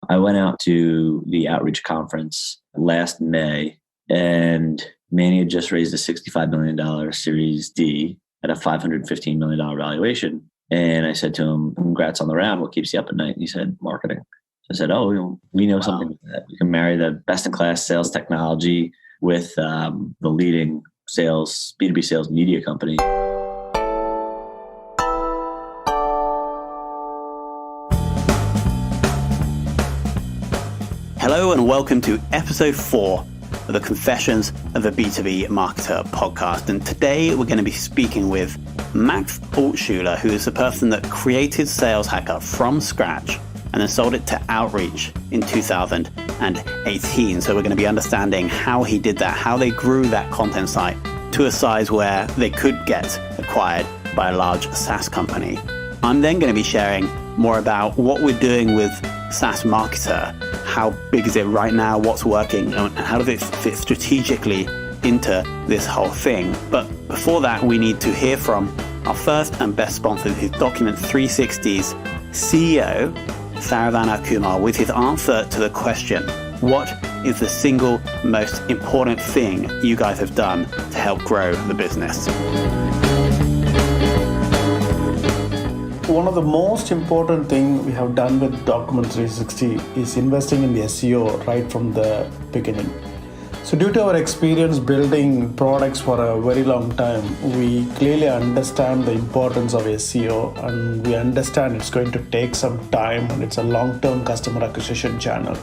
I went out to the Outreach conference last May, and Manny had just raised a $65 million Series D at a $515 million valuation. And I said to him, congrats on the round. What keeps you up at night? And he said, marketing. I said, we know something like that. We can marry the best-in-class sales technology with the leading sales, B2B sales media company. Hello and welcome to episode 4 of the Confessions of a B2B Marketer podcast. And today we're going to be speaking with Max Altschuler, who is the person that created Sales Hacker from scratch and then sold it to Outreach in 2018. So we're going to be understanding how he did that, how they grew that content site to a size where they could get acquired by a large SaaS company. I'm then going to be sharing more about what we're doing with SaaS Marketer. How big is it right now? What's working? And how does it fit strategically into this whole thing? But before that, we need to hear from our first and best sponsor, who's Document 360's CEO, Saravana Kumar, with his answer to the question, what is the single most important thing you guys have done to help grow the business? One of the most important things we have done with Document 360 is investing in the SEO right from the beginning. So due to our experience building products for a very long time, we clearly understand the importance of SEO, and we understand it's going to take some time and it's a long-term customer acquisition channel.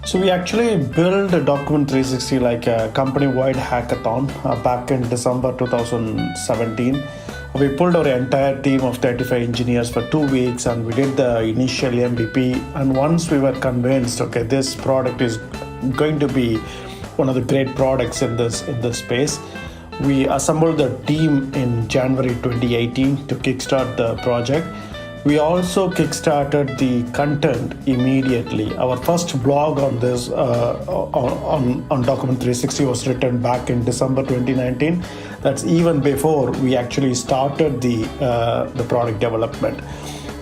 So we actually built a Document 360 like a company-wide hackathon back in December 2017. We pulled our entire team of 35 engineers for 2 weeks, and we did the initial MVP. And once we were convinced, okay, this product is going to be one of the great products in this space, we assembled the team in January 2018 to kickstart the project. We also kickstarted the content immediately. Our first blog on this on Document 360 was written back in December 2019. That's even before we actually started the product development.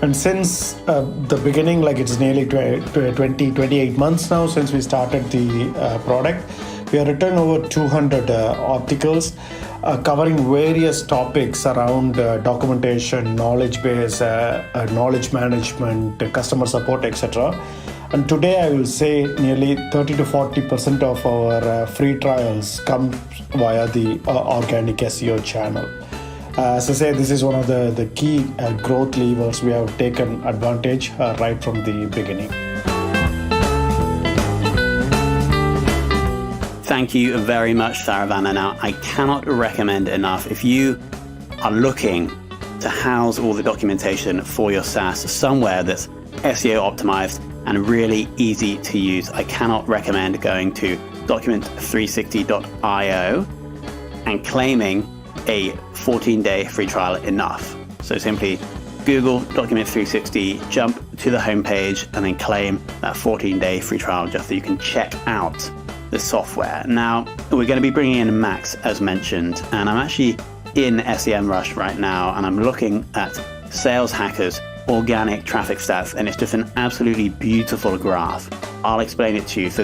And since the beginning, like it's nearly 28 months now since we started the product, we have written over 200 articles covering various topics around documentation, knowledge base, knowledge management, customer support, etc. And today I will say nearly 30 to 40% of our free trials come via the organic SEO channel. As I say, this is one of the key growth levers we have taken advantage right from the beginning. Thank you very much, Saravana. Now, I cannot recommend enough, if you are looking to house all the documentation for your SaaS somewhere that's SEO optimized and really easy to use, I cannot recommend going to document360.io and claiming a 14-day free trial enough. So simply Google Document 360, jump to the homepage, and then claim that 14-day free trial just so you can check out the software. Now, we're going to be bringing in Max, as mentioned, and I'm actually in SEMrush right now, and I'm looking at Sales Hacker's organic traffic stats, and it's just an absolutely beautiful graph. I'll explain it to you. So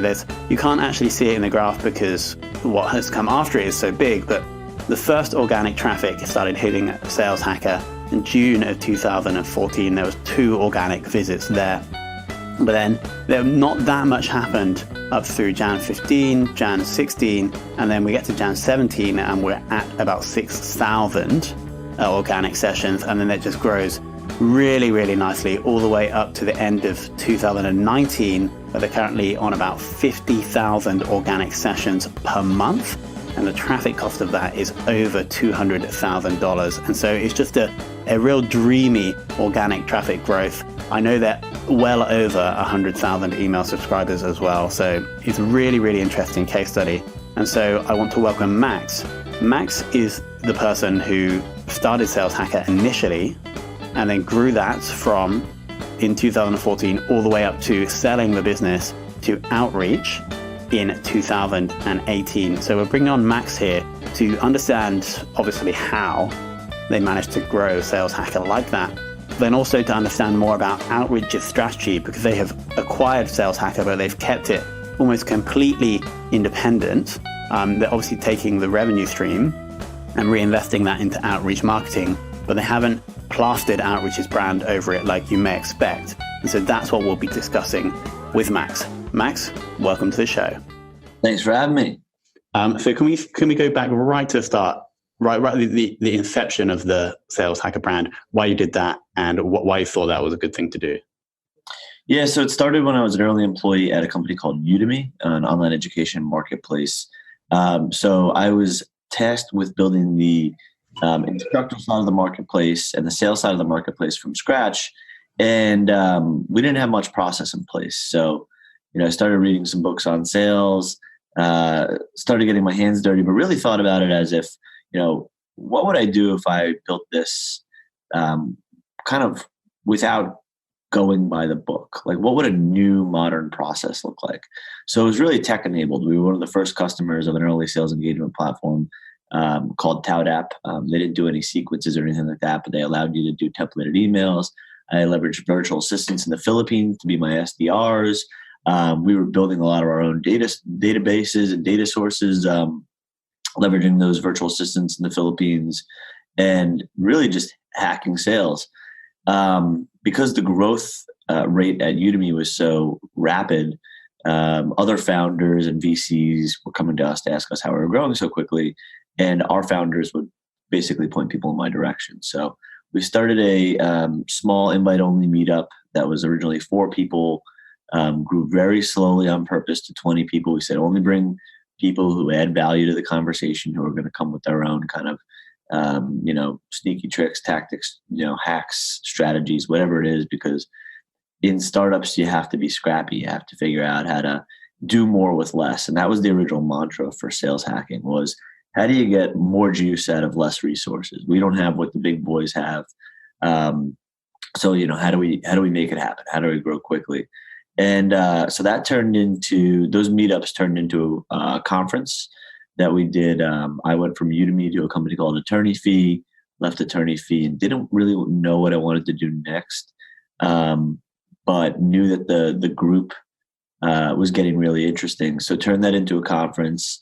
you can't actually see it in the graph because what has come after it is so big, but the first organic traffic started hitting Sales Hacker in June of 2014. There was 2 organic visits there. But then not that much happened up through Jan 15, Jan 16, and then we get to Jan 17 and we're at about 6,000 organic sessions, and then it just grows really, really nicely all the way up to the end of 2019, where they're currently on about 50,000 organic sessions per month, and the traffic cost of that is over $200,000. And so it's just a real dreamy organic traffic growth. I know they're well over 100,000 email subscribers as well. So it's a really, really interesting case study. And so I want to welcome Max. Max is the person who started Sales Hacker initially and then grew that from in 2014 all the way up to selling the business to Outreach in 2018. So we're bringing on Max here to understand obviously how they managed to grow Sales Hacker like that then also to understand more about Outreach's strategy, because they have acquired Sales Hacker, but they've kept it almost completely independent. They're obviously taking the revenue stream and reinvesting that into outreach marketing, but they haven't plastered Outreach's brand over it like you may expect. And so that's what we'll be discussing with Max. Max, welcome to the show. Thanks for having me. So can we go back right to the start, right the inception of the Sales Hacker brand, why you did that, and why you thought that was a good thing to do? Yeah, so it started when I was an early employee at a company called Udemy, an online education marketplace. So I was tasked with building the instructor side of the marketplace and the sales side of the marketplace from scratch. And we didn't have much process in place. So, I started reading some books on sales, started getting my hands dirty, but really thought about it as if, what would I do if I built this kind of without going by the book? Like, what would a new modern process look like? So it was really tech enabled. We were one of the first customers of an early sales engagement platform called ToutApp. They didn't do any sequences or anything like that, but they allowed you to do templated emails. I leveraged virtual assistants in the Philippines to be my SDRs. We were building a lot of our own databases and data sources, leveraging those virtual assistants in the Philippines, and really just hacking sales. Because the growth rate at Udemy was so rapid, other founders and VCs were coming to us to ask us how we were growing so quickly, and our founders would basically point people in my direction. So we started a small invite-only meetup that was originally 4 people, grew very slowly on purpose to 20 people. We said only bring people who add value to the conversation, who are going to come with their own kind of sneaky tricks, tactics, hacks, strategies, whatever it is, because in startups, you have to be scrappy. You have to figure out how to do more with less. And that was the original mantra for sales hacking, was how do you get more juice out of less resources? We don't have what the big boys have. So how do we make it happen? How do we grow quickly? And so that those meetups turned into a conference that we did. I went from Udemy to a company called Attorney Fee, left Attorney Fee, and didn't really know what I wanted to do next, but knew that the group was getting really interesting. So turned that into a conference,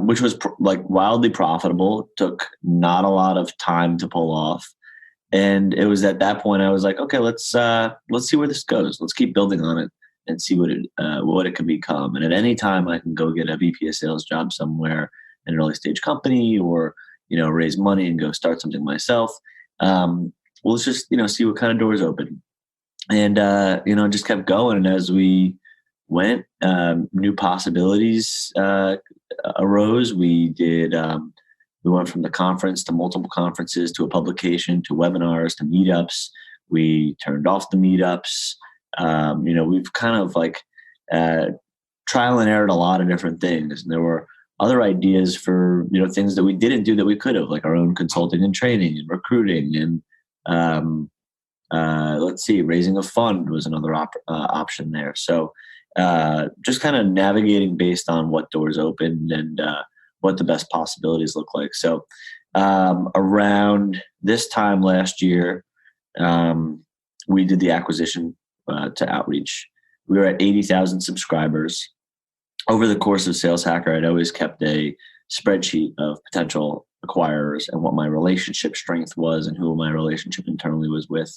which was wildly profitable, took not a lot of time to pull off. And it was at that point I was like, okay, let's see where this goes. Let's keep building on it and see what it can become. And at any time I can go get a VP of sales job somewhere in an early stage company, or, raise money and go start something myself. Let's just, see what kind of doors open. And, just kept going. And as we went, new possibilities arose. We went from the conference to multiple conferences, to a publication, to webinars, to meetups. We turned off the meetups. We've kind of trial and errored a lot of different things. And there were other ideas for, things that we didn't do that we could have, like our own consulting and training and recruiting. And raising a fund was another option there. So just kind of navigating based on what doors opened and what the best possibilities look like. So around this time last year, we did the acquisition to Outreach. We were at 80,000 subscribers. Over the course of Sales Hacker, I'd always kept a spreadsheet of potential acquirers and what my relationship strength was and who my relationship internally was with.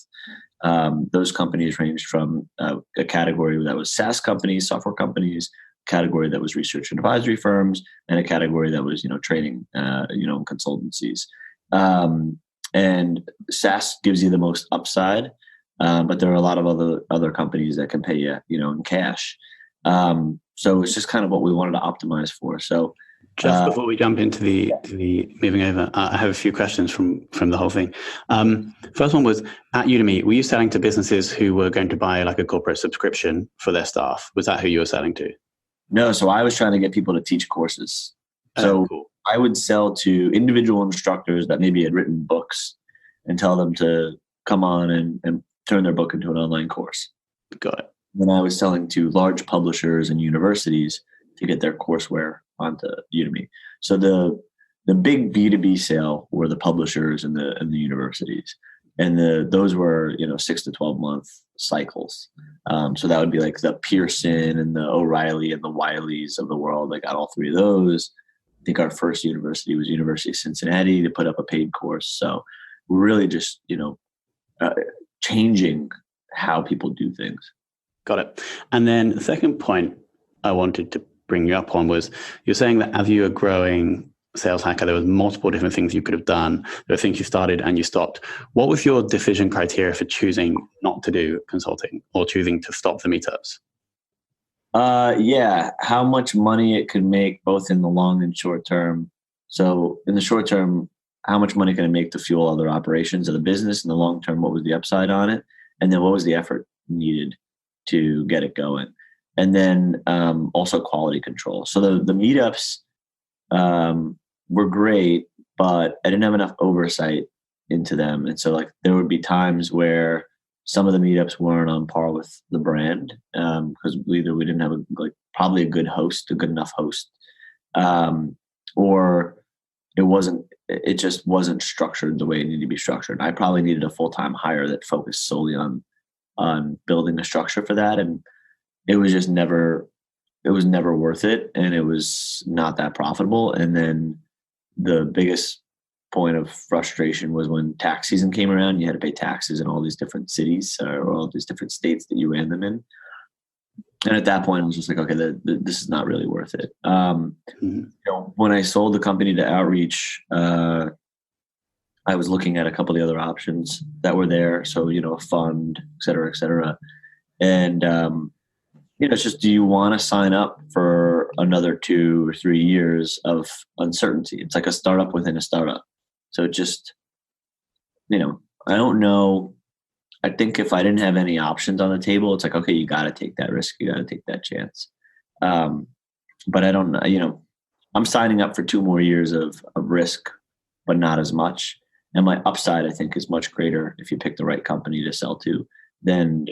Those companies ranged from a category that was SaaS companies, software companies, category that was research and advisory firms, and a category that was, training, consultancies. And SaaS gives you the most upside, but there are a lot of other companies that can pay you, in cash. So it's just kind of what we wanted to optimize for. So just before we jump into the moving over, I have a few questions from the whole thing. First one was, at Udemy, were you selling to businesses who were going to buy a corporate subscription for their staff? Was that who you were selling to? No, so I was trying to get people to teach courses. So cool. I would sell to individual instructors that maybe had written books and tell them to come on and turn their book into an online course. Got it. Then I was selling to large publishers and universities to get their courseware onto Udemy. So the big B2B sale were the publishers and the universities. And those were, 6 to 12 month cycles. So that would be like the Pearson and the O'Reilly and the Wileys of the world. I got all three of those. I think our first university was University of Cincinnati to put up a paid course. So we're really just, changing how people do things. Got it. And then the second point I wanted to bring you up on was you're saying that as you were growing Sales Hacker, there was multiple different things you could have done. There were things you started and you stopped. What was your decision criteria for choosing not to do consulting or choosing to stop the meetups? How much money it could make both in the long and short term. So in the short term, how much money can it make to fuel other operations of the business? In the long term, what was the upside on it? And then what was the effort needed to get it going? And then also quality control. So the meetups were great, but I didn't have enough oversight into them. And so there would be times where some of the meetups weren't on par with the brand because either we didn't have probably a good enough host, or it just wasn't structured the way it needed to be structured. I probably needed a full-time hire that focused solely on building a structure for that. And it was never worth it. And it was not that profitable. And then the biggest point of frustration was when tax season came around, you had to pay taxes in all these different cities or all these different states that you ran them in. And at that point, I was just like, okay, this is not really worth it. When I sold the company to Outreach, I was looking at a couple of the other options that were there. So, a fund, et cetera, et cetera. And, it's just, do you want to sign up for another 2 or 3 years of uncertainty? It's like a startup within a startup. So just, I don't know. I think if I didn't have any options on the table, it's like, okay, you got to take that risk. You got to take that chance. But I don't know, I'm signing up for 2 more years of risk, but not as much. And my upside, I think, is much greater if you pick the right company to sell to than,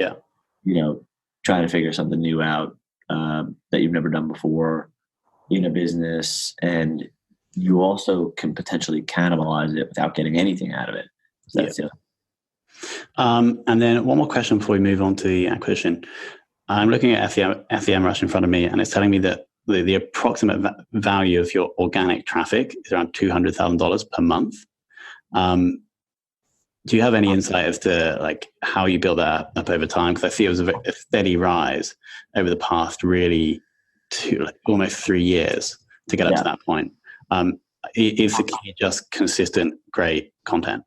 trying to figure something new out that you've never done before in a business. And you also can potentially cannibalize it without getting anything out of it. So that's it. And then one more question before we move on to the acquisition. I'm looking at SEMrush in front of me, and it's telling me that the approximate value of your organic traffic is around $200,000 per month. Do you have any insight as to how you build that up over time? Because I see it was a steady rise over the past almost 3 years to get up to that point. Is the key just consistent, great content?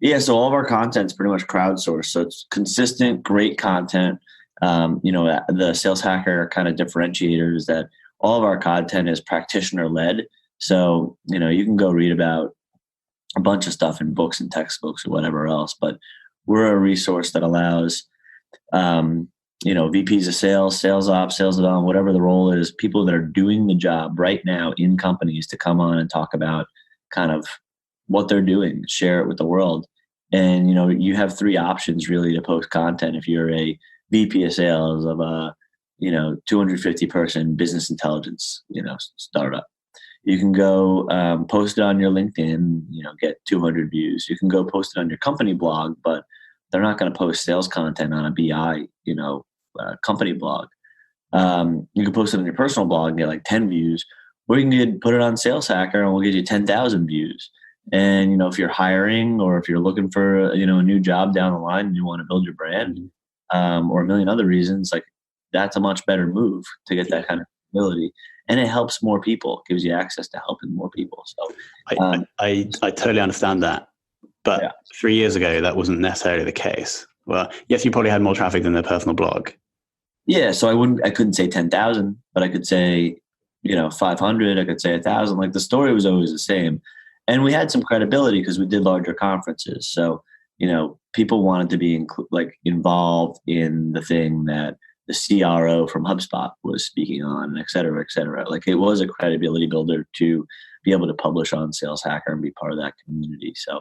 Yeah, so all of our content's pretty much crowdsourced. So it's consistent, great content. The Sales Hacker kind of differentiator is that all of our content is practitioner-led. So, you can go read about a bunch of stuff in books and textbooks or whatever else, but we're a resource that allows, VPs of sales, sales ops, sales development, whatever the role is, people that are doing the job right now in companies to come on and talk about kind of what they're doing, share it with the world. And, you have 3 options really to post content. If you're a VP of sales of a, 250 person business intelligence, startup, you can go post it on your LinkedIn, get 200 views. You can go post it on your company blog, but they're not going to post sales content on a BI, company blog. You can post it on your personal blog and get 10 views, or you can put it on Sales Hacker and we'll get you 10,000 views. And, if you're hiring or if you're looking for, a new job down the line and you want to build your brand or a million other reasons, that's a much better move to get that kind of ability. And it helps more people, gives you access to helping more people. So I totally understand that. But 3 years ago, that wasn't necessarily the case. Well, yes, you probably had more traffic than their personal blog. Yeah. So I couldn't say 10,000, but I could say, 500, I could say 1,000. The story was always the same. And we had some credibility because we did larger conferences. So, people wanted to be involved in the thing that the CRO from HubSpot was speaking on, et cetera, et cetera. It was a credibility builder to be able to publish on Sales Hacker and be part of that community. So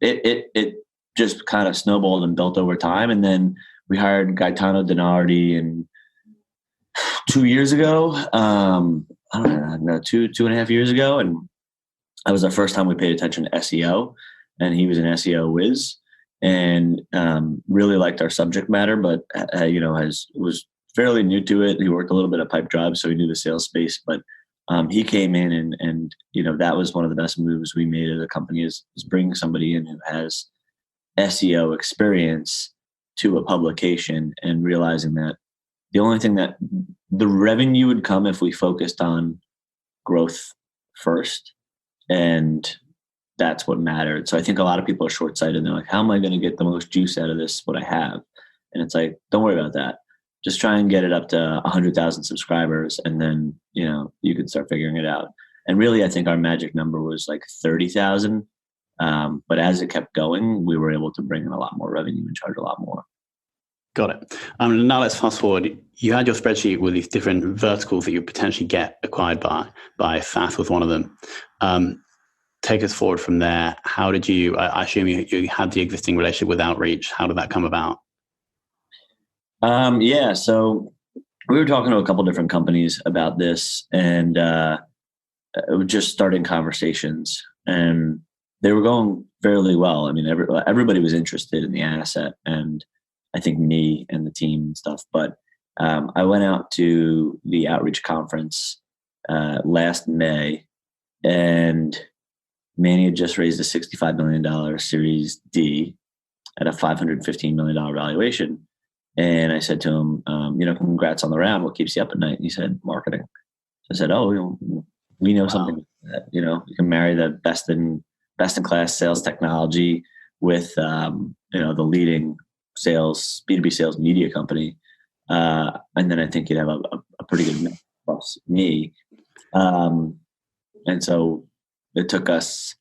it just kind of snowballed and built over time. And then we hired Gaetano Denardi 2 years ago. I don't know, 2.5 years ago. And that was the first time we paid attention to SEO. and he was an SEO whiz, and really liked our subject matter, but was fairly new to it. He worked a little bit at Pipe Drive, so he knew the sales space. But he came in, and that was one of the best moves we made as a company is bringing somebody in who has SEO experience to a publication, and realizing that the only thing that the revenue would come if we focused on growth first, and that's what mattered. So I think a lot of people are short-sighted. They're like, how am I going to get the most juice out of this, what I have? And it's like, don't worry about that. Just try and get it up to 100,000 subscribers, and then, you can start figuring it out. And really, I think our magic number was like 30,000. But as it kept going, we were able to bring in a lot more revenue and charge a lot more. Got it. Now let's fast forward. You had your spreadsheet with these different verticals that you potentially get acquired by. SaaS was one of them. Take us forward from there. How did you, I assume you had the existing relationship with Outreach. How did that come about? So we were talking to a couple different companies about this, and just starting conversations, and they were going fairly well. I mean, everybody was interested in the asset, and I think me and the team and stuff. But I went out to the Outreach conference last May, and Manny had just raised a $65 million Series D at a $515 million valuation. And I said to him, congrats on the round. What keeps you up at night? And he said, marketing. So I said, we know something that, you can marry the best in class sales technology with, the leading B2B sales media company. And then I think you'd have a pretty good mix plus me. And so it took us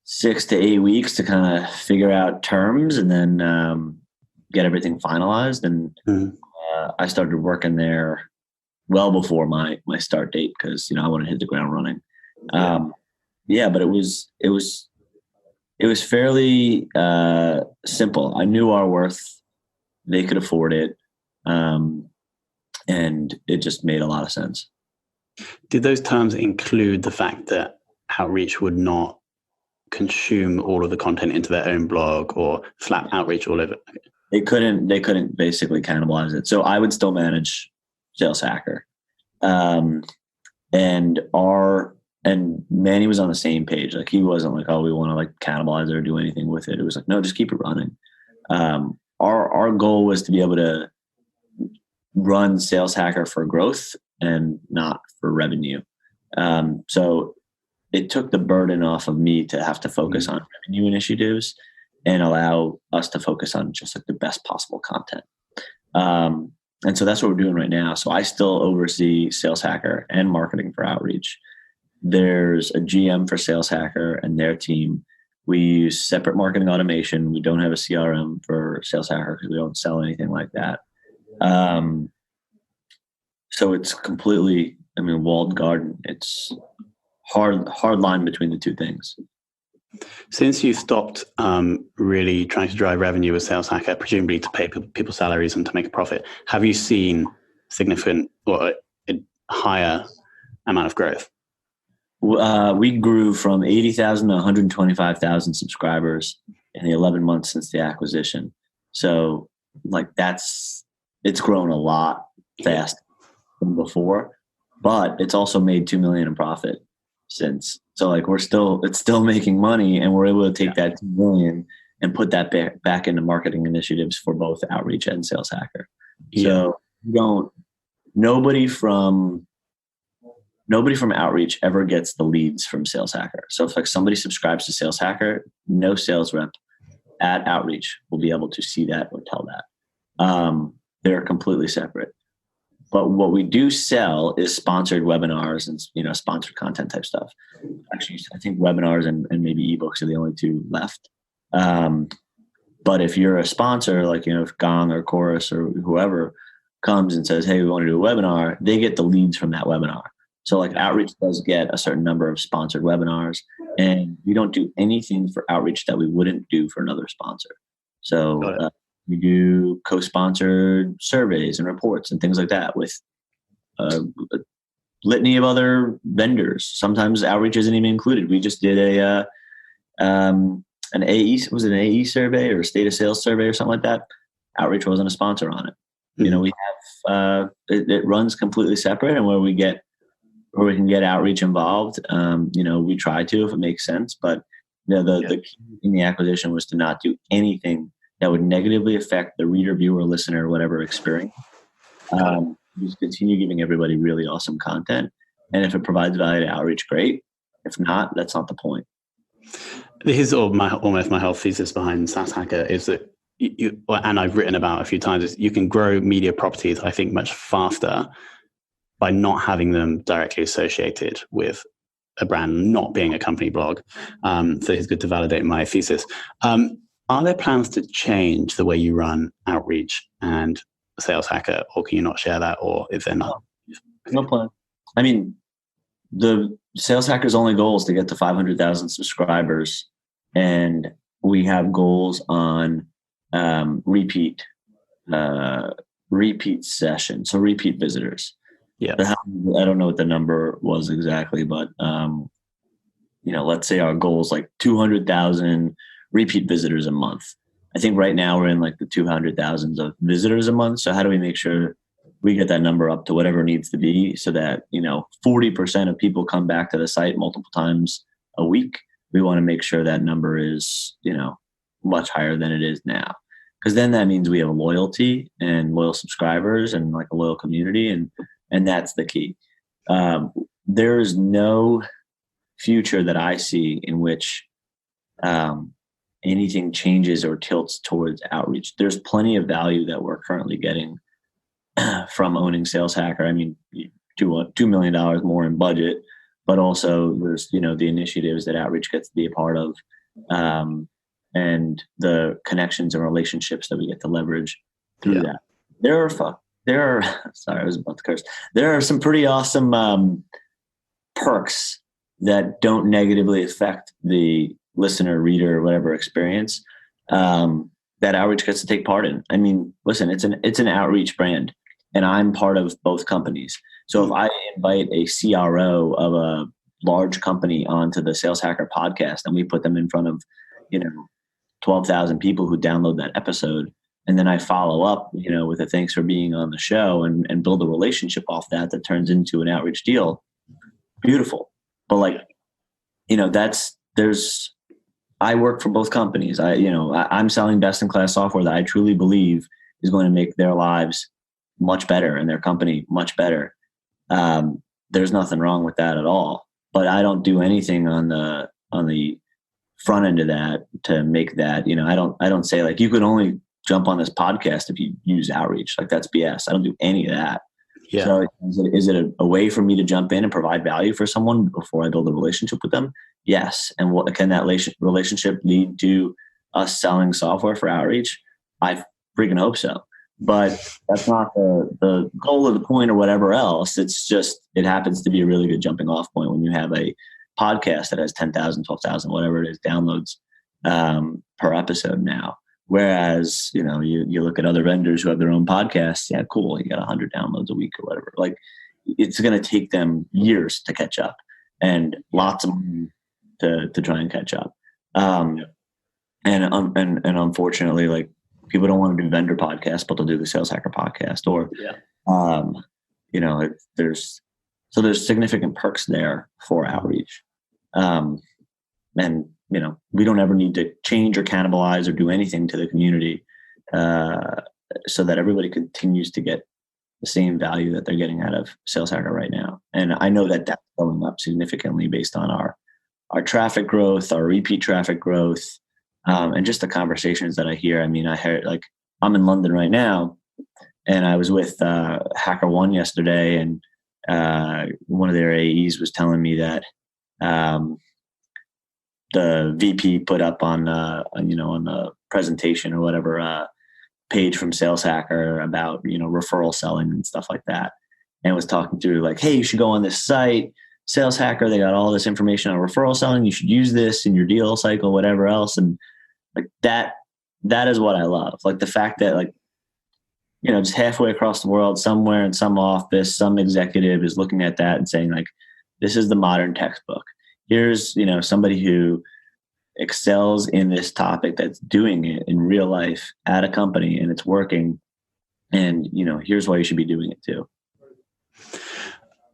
6 to 8 weeks to kind of figure out terms, and then get everything finalized. And I started working there well before my start date, because I wanted to hit the ground running. But it was fairly simple. I knew our worth; they could afford it, and it just made a lot of sense. Did those terms include the fact that Outreach would not consume all of the content into their own blog or slap Outreach all over? They couldn't basically cannibalize it. So I would still manage Sales Hacker. And Manny was on the same page. Like, he wasn't like, we want to like cannibalize it or do anything with it. It was like, no, just keep it running. Our goal was to be able to run Sales Hacker for growth and not for revenue. So it took the burden off of me to have to focus on revenue initiatives and allow us to focus on just like the best possible content. And so that's what we're doing right now. So I still oversee Sales Hacker and marketing for Outreach. There's a GM for Sales Hacker and their team. We use separate marketing automation. We don't have a CRM for Sales Hacker because we don't sell anything like that. So it's completely, walled garden. It's hard line between the two things. Since you stopped really trying to drive revenue with Sales Hacker, presumably to pay people salaries and to make a profit, have you seen significant or a higher amount of growth? We grew from 80,000 to 125,000 subscribers in the 11 months since the acquisition. So it's grown a lot fast than before, but it's also made $2 million in profit since. So it's still making money, and we're able to take that $2 million and put that back into marketing initiatives for both Outreach and Sales Hacker. Yeah. So nobody from Outreach ever gets the leads from Sales Hacker. So if somebody subscribes to Sales Hacker, no sales rep at Outreach will be able to see that or tell that. They're completely separate. But what we do sell is sponsored webinars and sponsored content type stuff. Actually, I think webinars and maybe ebooks are the only two left. But if you're a sponsor, like if Gong or Chorus or whoever comes and says, "Hey, we want to do a webinar," they get the leads from that webinar. So Outreach does get a certain number of sponsored webinars, and we don't do anything for Outreach that we wouldn't do for another sponsor. So we do co-sponsored surveys and reports and things like that with a litany of other vendors. Sometimes Outreach isn't even included. We just did an AE, was it an AE survey or a state of sales survey or something like that? Outreach wasn't a sponsor on it. Mm-hmm. You know, we have it runs completely separate, and where we can get outreach involved, you know, we try to if it makes sense. But you know, the key in the acquisition was to not do anything that would negatively affect the reader, viewer, listener, whatever experience. Just continue giving everybody really awesome content, and if it provides value to outreach, great. If not, that's not the point. This is almost my whole thesis behind SaaS Hacker is that you, and I've written about a few times, is you can grow media properties, I think, much faster by not having them directly associated with a brand, not being a company blog. So it's good to validate my thesis. Are there plans to change the way you run outreach and Sales Hacker, or can you not share that, or is there not? No plan. I mean, the Sales Hacker's only goal is to get to 500,000 subscribers, and we have goals on repeat sessions, so repeat visitors. Yeah, I don't know what the number was exactly, but you know, let's say our goal is like 200,000 repeat visitors a month. I think right now we're in like the 200,000 of visitors a month. So how do we make sure we get that number up to whatever it needs to be, so that, you know, 40% of people come back to the site multiple times a week? We want to make sure that number is, you know, much higher than it is now, because then that means we have loyalty and loyal subscribers and like a loyal community, and that's the key. There is no future that I see in which anything changes or tilts towards outreach. There's plenty of value that we're currently getting from owning Sales Hacker. I mean, $2 million more in budget, but also there's, you know, the initiatives that outreach gets to be a part of, and the connections and relationships that we get to leverage through that. There are sorry, I was about to curse. There are some pretty awesome perks that don't negatively affect the listener, reader, whatever experience that outreach gets to take part in. I mean, listen, it's an outreach brand, and I'm part of both companies. So if I invite a CRO of a large company onto the Sales Hacker podcast, and we put them in front of, you know, 12,000 people who download that episode, and then I follow up, you know, with a thanks for being on the show, and build a relationship off that turns into an outreach deal, beautiful. But like, you know, I work for both companies. I'm selling best in class software that I truly believe is going to make their lives much better and their company much better. There's nothing wrong with that at all. But I don't do anything on the front end of that to make that, you know, I don't say like, you could only jump on this podcast if you use outreach. Like, that's BS. I don't do any of that. Yeah. So is it a way for me to jump in and provide value for someone before I build a relationship with them? Yes. And what can that relationship lead to us selling software for outreach? I freaking hope so. But that's not the goal or the point or whatever else. It's just, it happens to be a really good jumping off point when you have a podcast that has 10,000, 12,000, whatever it is, downloads per episode now. Whereas, you know, you look at other vendors who have their own podcasts. Yeah, cool. You got 100 downloads a week or whatever. Like, it's going to take them years to catch up, and lots of money to try and catch up. And unfortunately, like, people don't want to do vendor podcasts, but they'll do the Sales Hacker podcast, or, you know, there's significant perks there for outreach. And, you know, we don't ever need to change or cannibalize or do anything to the community so that everybody continues to get the same value that they're getting out of Sales Hacker right now. And I know that that's going up significantly based on our traffic growth, our repeat traffic growth, and just the conversations that I hear. I mean, I heard, like, I'm in London right now, and I was with HackerOne yesterday, and one of their AEs was telling me that the VP put up on the presentation or whatever page from Sales Hacker about, you know, referral selling and stuff like that, and was talking through like, hey, you should go on this site, Sales Hacker. They got all this information on referral selling. You should use this in your deal cycle, whatever else. And like that is what I love. Like, the fact that, like, you know, just halfway across the world, somewhere in some office, some executive is looking at that and saying, like, this is the modern textbook. Here's, you know, somebody who excels in this topic, that's doing it in real life at a company and it's working, and here's why you should be doing it too.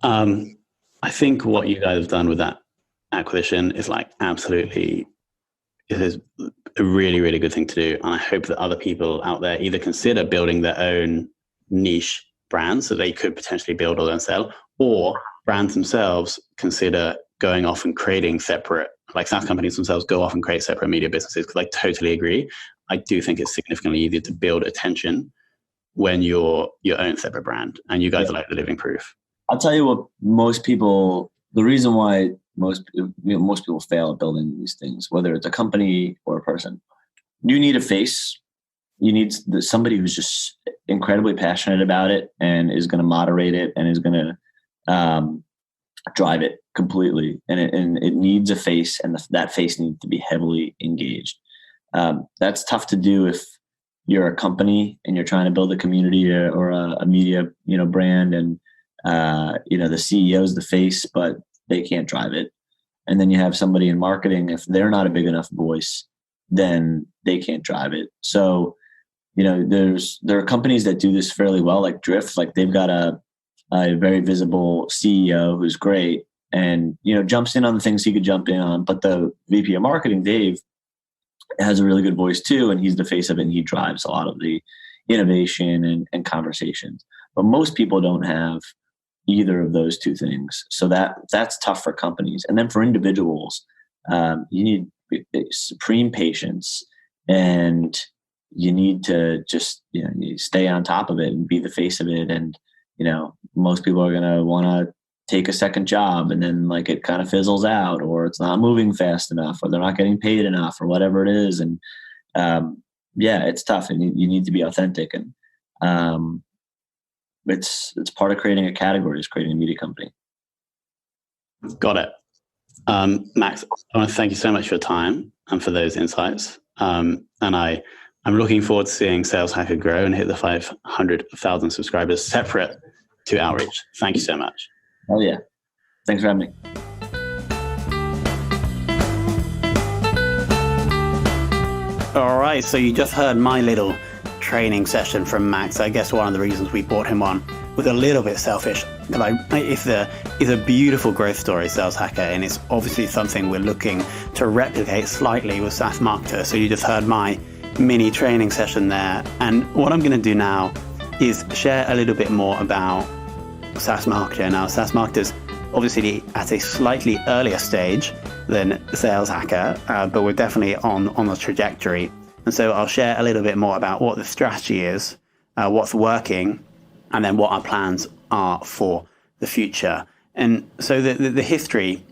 I think what you guys have done with that acquisition is absolutely, it is a really, really good thing to do. And I hope that other people out there either consider building their own niche brands that they could potentially build or then sell, or brands themselves consider going off and creating separate, SaaS companies themselves go off and create separate media businesses. Because I totally agree. I do think it's significantly easier to build attention when you're your own separate brand, and you guys are the living proof. I'll tell you what, the reason why most people fail at building these things, whether it's a company or a person, you need a face. You need somebody who's just incredibly passionate about it and is going to moderate it and is going to drive it completely. And it needs a face, and that face needs to be heavily engaged. That's tough to do if you're a company and you're trying to build a community or a media, brand, and the CEO is the face, but they can't drive it. And then you have somebody in marketing, if they're not a big enough voice, then they can't drive it. So, there are companies that do this fairly well, like Drift. They've got a very visible CEO who's great and, jumps in on the things he could jump in on. But the VP of marketing, Dave, has a really good voice too. And he's the face of it. And he drives a lot of the innovation and conversations. But most people don't have either of those two things. So that's tough for companies. And then for individuals, you need supreme patience, and you need to just, you stay on top of it and be the face of it. And, most people are going to want to take a second job, and then it kind of fizzles out, or it's not moving fast enough, or they're not getting paid enough, or whatever it is. And it's tough, and you need to be authentic. And it's part of creating a category, is creating a media company. Got it. Max, I want to thank you so much for your time and for those insights. And I'm looking forward to seeing Sales Hacker grow and hit the 500,000 subscribers separate to Outreach. Thank you so much. Oh yeah. Thanks for having me. All right. So you just heard my little training session from Max. I guess one of the reasons we brought him on was a little bit selfish. It's a beautiful growth story, Sales Hacker, and it's obviously something we're looking to replicate slightly with SaaS Marketer. So you just heard my mini training session there. And what I'm going to do now is share a little bit more about SaaS Marketer. Now, SaaS Marketer's obviously at a slightly earlier stage than Sales Hacker, but we're definitely on the trajectory. And so I'll share a little bit more about what the strategy is, what's working, and then what our plans are for the future. And so the history,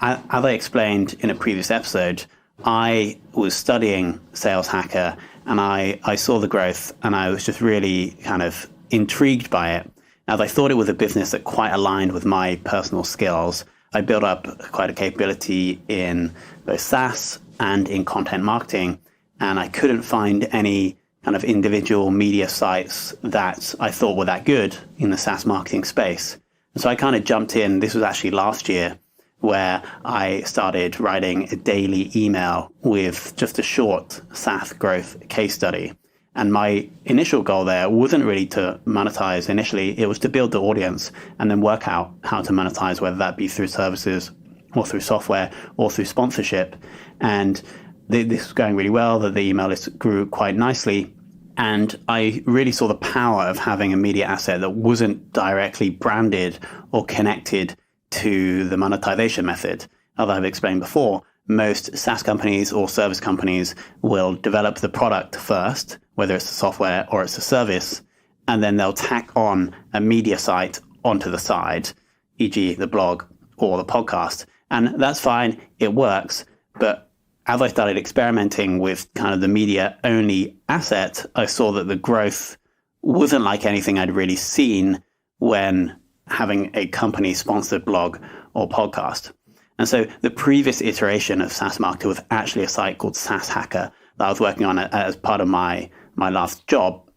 as I explained in a previous episode, I was studying Sales Hacker, and I saw the growth, and I was just really kind of intrigued by it, as I thought it was a business that quite aligned with my personal skills. I built up quite a capability in both SaaS and in content marketing, and I couldn't find any kind of individual media sites that I thought were that good in the SaaS marketing space. And so I kind of jumped in. This was actually last year, where I started writing a daily email with just a short SaaS growth case study. And my initial goal there wasn't really to monetize initially. It was to build the audience and then work out how to monetize, whether that be through services or through software or through sponsorship. And this was going really well, that the email list grew quite nicely. And I really saw the power of having a media asset that wasn't directly branded or connected to the monetization method. As I've explained before, most SaaS companies or service companies will develop the product first, whether it's a software or it's a service, and then they'll tack on a media site onto the side, e.g. the blog or the podcast. And that's fine, it works. But as I started experimenting with kind of the media-only asset, I saw that the growth wasn't like anything I'd really seen when having a company-sponsored blog or podcast. And so the previous iteration of SaaS Marketer was actually a site called SaaS Hacker that I was working on as part of my last job.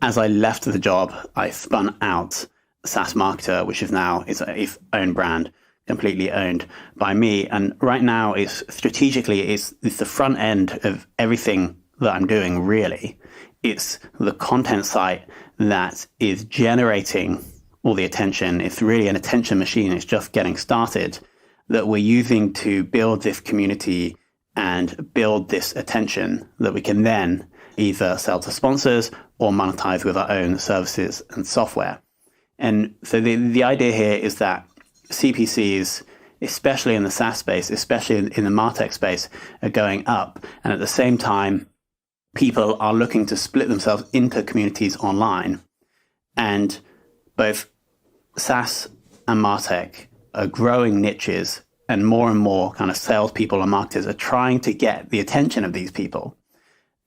As I left the job, I spun out SaaS Marketer, which is now its own brand completely owned by me. And right now it's the front end of everything that I'm doing, really. It's the content site that is generating all the attention. It's really an attention machine. It's just getting started that we're using to build this community and build this attention that we can then either sell to sponsors or monetize with our own services and software. And so the idea here is that CPCs, especially in the SaaS space, especially in the MarTech space, are going up. And at the same time, people are looking to split themselves into communities online. And both SaaS and MarTech are growing niches, and more kind of salespeople and marketers are trying to get the attention of these people.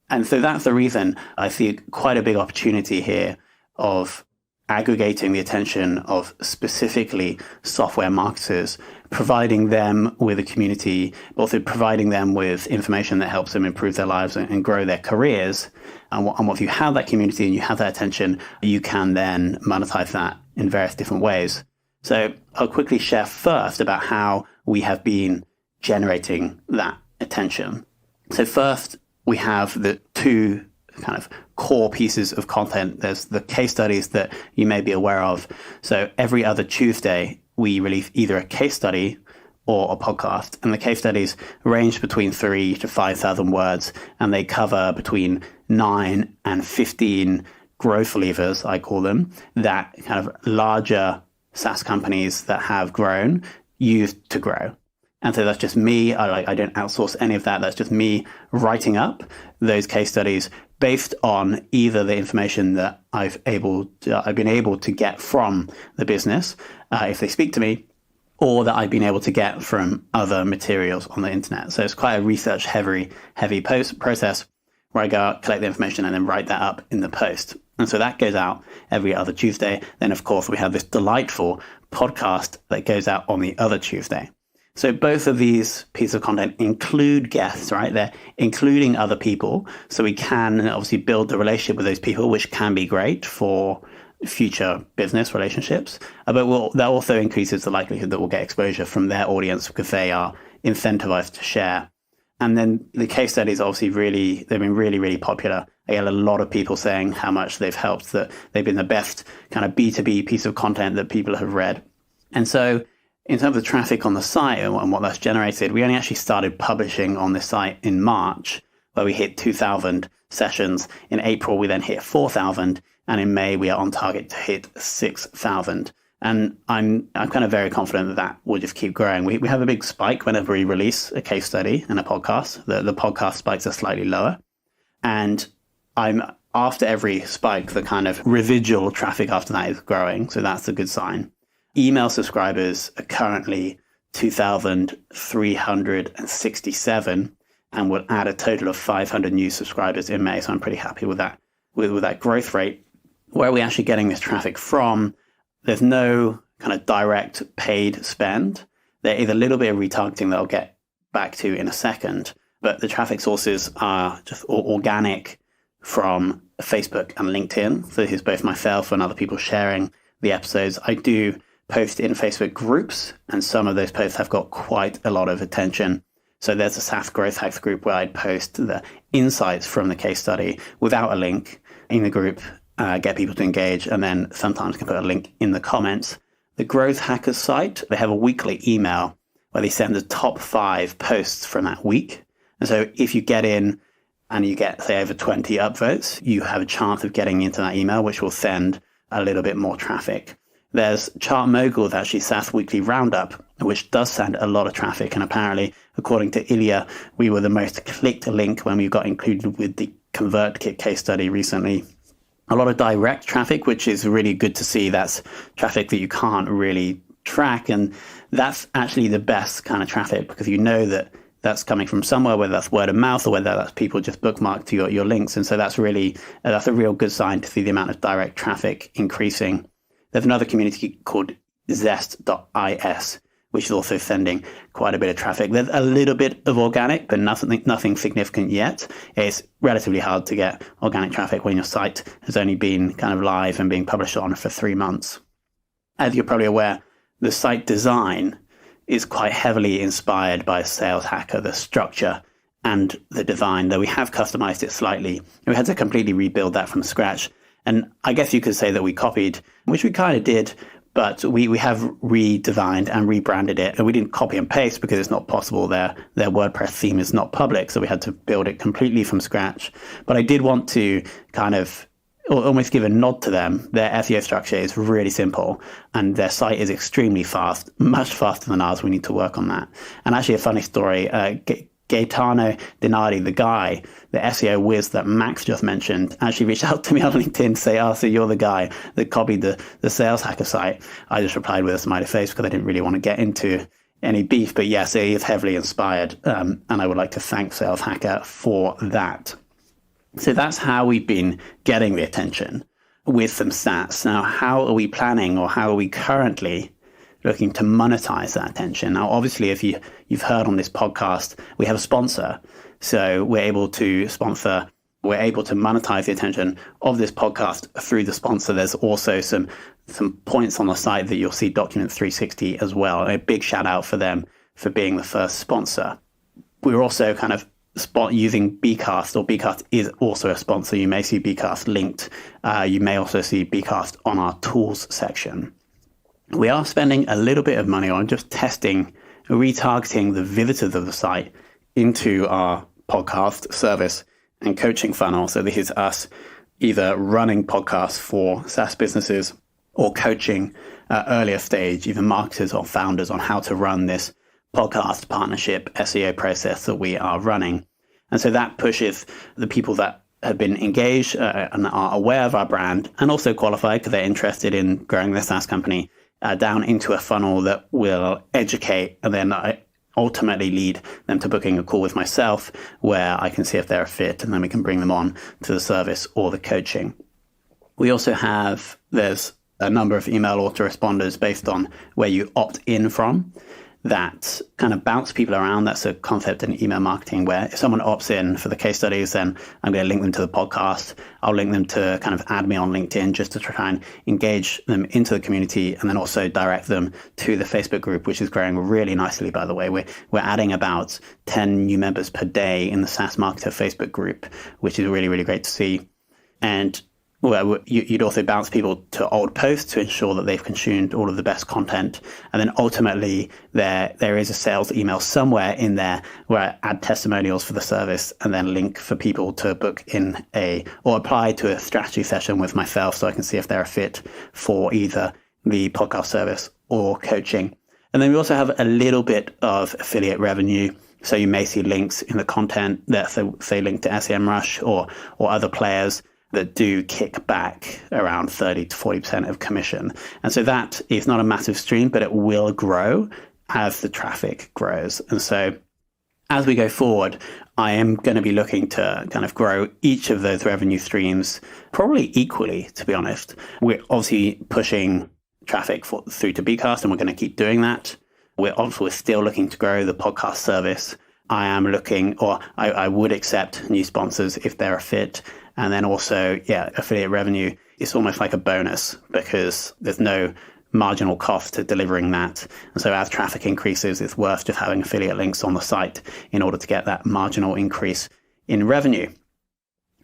And so that's the reason I see quite a big opportunity here of aggregating the attention of specifically software marketers, providing them with a community, but also providing them with information that helps them improve their lives and grow their careers. And once you have that community and you have that attention, you can then monetize that in various different ways. So I'll quickly share first about how we have been generating that attention. So first, we have the two kind of core pieces of content. There's the case studies that you may be aware of. So every other Tuesday, we release either a case study or a podcast. And the case studies range between 3,000 to 5,000 words, and they cover between 9 and 15 growth levers, I call them, that kind of larger SaaS companies that have grown use to grow. And so that's just me. I don't outsource any of that. That's just me writing up those case studies based on either the information that I've been able to get from the business, if they speak to me, or that I've been able to get from other materials on the internet. So it's quite a research heavy process where I go out, collect the information, and then write that up in the post. And so that goes out every other Tuesday. Then, of course, we have this delightful podcast that goes out on the other Tuesday. So both of these pieces of content include guests, right? They're including other people. So we can obviously build the relationship with those people, which can be great for future business relationships. But that also increases the likelihood that we'll get exposure from their audience because they are incentivized to share. And then the case studies, obviously, they've been really popular. I get a lot of people saying how much they've helped, that they've been the best kind of B2B piece of content that people have read. And so in terms of traffic on the site and what that's generated, we only actually started publishing on this site in March, where we hit 2,000 sessions. In April, we then hit 4,000. And in May, we are on target to hit 6,000. And I'm kind of very confident that will just keep growing. We have a big spike whenever we release a case study and a podcast. The podcast spikes are slightly lower. And after every spike, the kind of residual traffic after that is growing. So that's a good sign. Email subscribers are currently 2,367 and will add a total of 500 new subscribers in May. So I'm pretty happy with that, with that growth rate. Where are we actually getting this traffic from? There's no kind of direct paid spend. There is a little bit of retargeting that I'll get back to in a second, but the traffic sources are just organic from Facebook and LinkedIn. So this is both myself and other people sharing the episodes. I do post in Facebook groups, and some of those posts have got quite a lot of attention. So there's a SaaS Growth Hacks group where I'd post the insights from the case study without a link in the group, get people to engage, and then sometimes can put a link in the comments. The Growth Hackers site, they have a weekly email where they send the top 5 posts from that week. And so if you get in and you get, say, over 20 upvotes, you have a chance of getting into that email, which will send a little bit more traffic. There's ChartMogul's actually SaaS Weekly Roundup, which does send a lot of traffic. And apparently, according to Ilya, we were the most clicked link when we got included with the ConvertKit case study recently. A lot of direct traffic, which is really good to see. That's traffic that you can't really track. And that's actually the best kind of traffic because you know that that's coming from somewhere, whether that's word of mouth or whether that's people just bookmark to your links. And so that's a real good sign to see the amount of direct traffic increasing. There's another community called zest.is, which is also sending quite a bit of traffic. There's a little bit of organic, but nothing significant yet. It's relatively hard to get organic traffic when your site has only been kind of live and being published on for 3 months. As you're probably aware, the site design is quite heavily inspired by Sales Hacker, the structure and the design, though we have customized it slightly. We had to completely rebuild that from scratch. And I guess you could say that we copied, which we kind of did, but we have redesigned and rebranded it. And we didn't copy and paste because it's not possible. Their WordPress theme is not public, so we had to build it completely from scratch. But I did want to kind of almost give a nod to them. Their SEO structure is really simple and their site is extremely fast, much faster than ours. We need to work on that. And actually a funny story, Gaetano Dinardi, the SEO whiz that Max just mentioned, actually reached out to me on LinkedIn to say, so you're the guy that copied the Sales Hacker site. I just replied with a smiley face because I didn't really want to get into any beef. But yes, it is heavily inspired. And I would like to thank Sales Hacker for that. So that's how we've been getting the attention with some stats. Now, how are we planning, or how are we currently looking to monetize that attention? Now, obviously, if you've heard on this podcast, we have a sponsor. So we're able to monetize the attention of this podcast through the sponsor. There's also some points on the site that you'll see Document 360 as well. And a big shout out for them for being the first sponsor. We're also kind of using Bcast, or Bcast is also a sponsor. You may see Bcast linked. You may also see Bcast on our tools section. We are spending a little bit of money on just testing, retargeting the visitors of the site into our podcast service and coaching funnel. So this is us either running podcasts for SaaS businesses or coaching earlier stage, either marketers or founders, on how to run this podcast partnership SEO process that we are running. And so that pushes the people that have been engaged and are aware of our brand and also qualified because they're interested in growing their SaaS company down into a funnel that will educate and then ultimately lead them to booking a call with myself where I can see if they're a fit, and then we can bring them on to the service or the coaching. We also there's a number of email autoresponders based on where you opt in from that kind of bounce people around. That's a concept in email marketing where if someone opts in for the case studies, then I'm going to link them to the podcast. I'll link them to kind of add me on LinkedIn just to try and engage them into the community, and then also direct them to the Facebook group, which is growing really nicely, by the way. We're adding about 10 new members per day in the SaaS Marketer Facebook group, which is really, really great to see. And you'd also bounce people to old posts to ensure that they've consumed all of the best content. And then ultimately there is a sales email somewhere in there where I add testimonials for the service and then link for people to book in or apply to a strategy session with myself so I can see if they're a fit for either the podcast service or coaching. And then we also have a little bit of affiliate revenue. So you may see links in the content that say link to SEMrush or other players that do kick back around 30 to 40% of commission. And so that is not a massive stream, but it will grow as the traffic grows. And so as we go forward, I am going to be looking to kind of grow each of those revenue streams probably equally, to be honest. We're obviously pushing traffic through to Bcast, and we're going to keep doing that. We're still looking to grow the podcast service. I would accept new sponsors if they're a fit. And then also, affiliate revenue is almost like a bonus because there's no marginal cost to delivering that. And so as traffic increases, it's worth just having affiliate links on the site in order to get that marginal increase in revenue.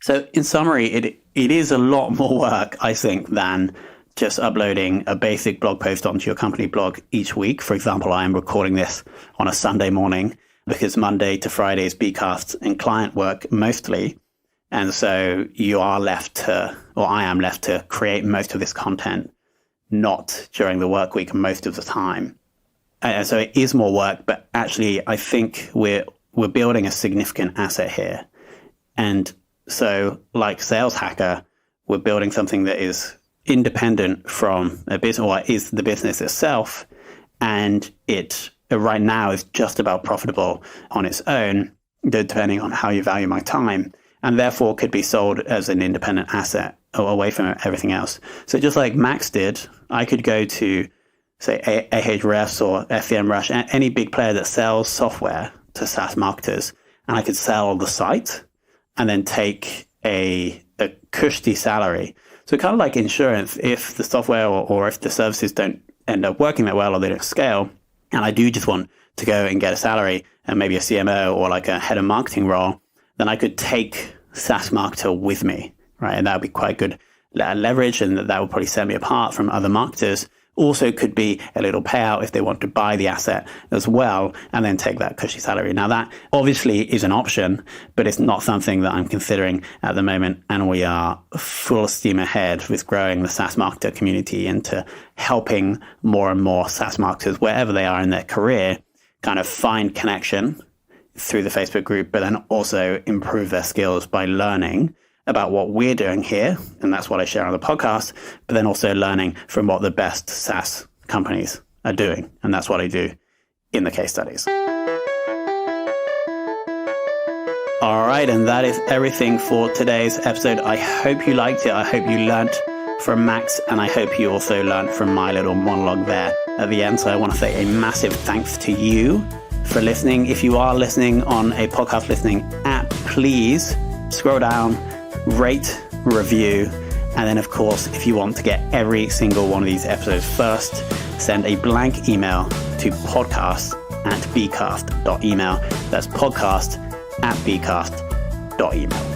So in summary, it is a lot more work, I think, than just uploading a basic blog post onto your company blog each week. For example, I am recording this on a Sunday morning because Monday to Friday is Bcast and client work mostly. And so I am left to create most of this content, not during the work week most of the time. And so it is more work, but actually I think we're building a significant asset here. And so like Sales Hacker, we're building something that is independent from a business, or is the business itself. And it right now is just about profitable on its own, depending on how you value my time. And therefore could be sold as an independent asset away from everything else. So just like Max did, I could go to, say, Ahrefs or SEMrush, any big player that sells software to SaaS marketers, and I could sell the site and then take a cushy salary. So kind of like insurance, if the software or if the services don't end up working that well or they don't scale, and I do just want to go and get a salary and maybe a CMO or like a head of marketing role, then I could take SaaS Marketer with me, right? And that would be quite good leverage, and that would probably set me apart from other marketers. Also could be a little payout if they want to buy the asset as well and then take that cushy salary. Now that obviously is an option, but it's not something that I'm considering at the moment. And we are full steam ahead with growing the SaaS Marketer community into helping more and more SaaS marketers, wherever they are in their career, kind of find connection through the Facebook group, but then also improve their skills by learning about what we're doing here, and that's what I share on the podcast, but then also learning from what the best SaaS companies are doing, and that's what I do in the case studies. All right, and that is everything for today's episode. I hope you liked it. I hope you learned from Max, and I hope you also learned from my little monologue there at the end. So I want to say a massive thanks to you for listening. If you are listening on a podcast listening app, please scroll down, rate, review, and then of course, if you want to get every single one of these episodes first, send a blank email to podcast@bcast.email. That's podcast@bcast.email.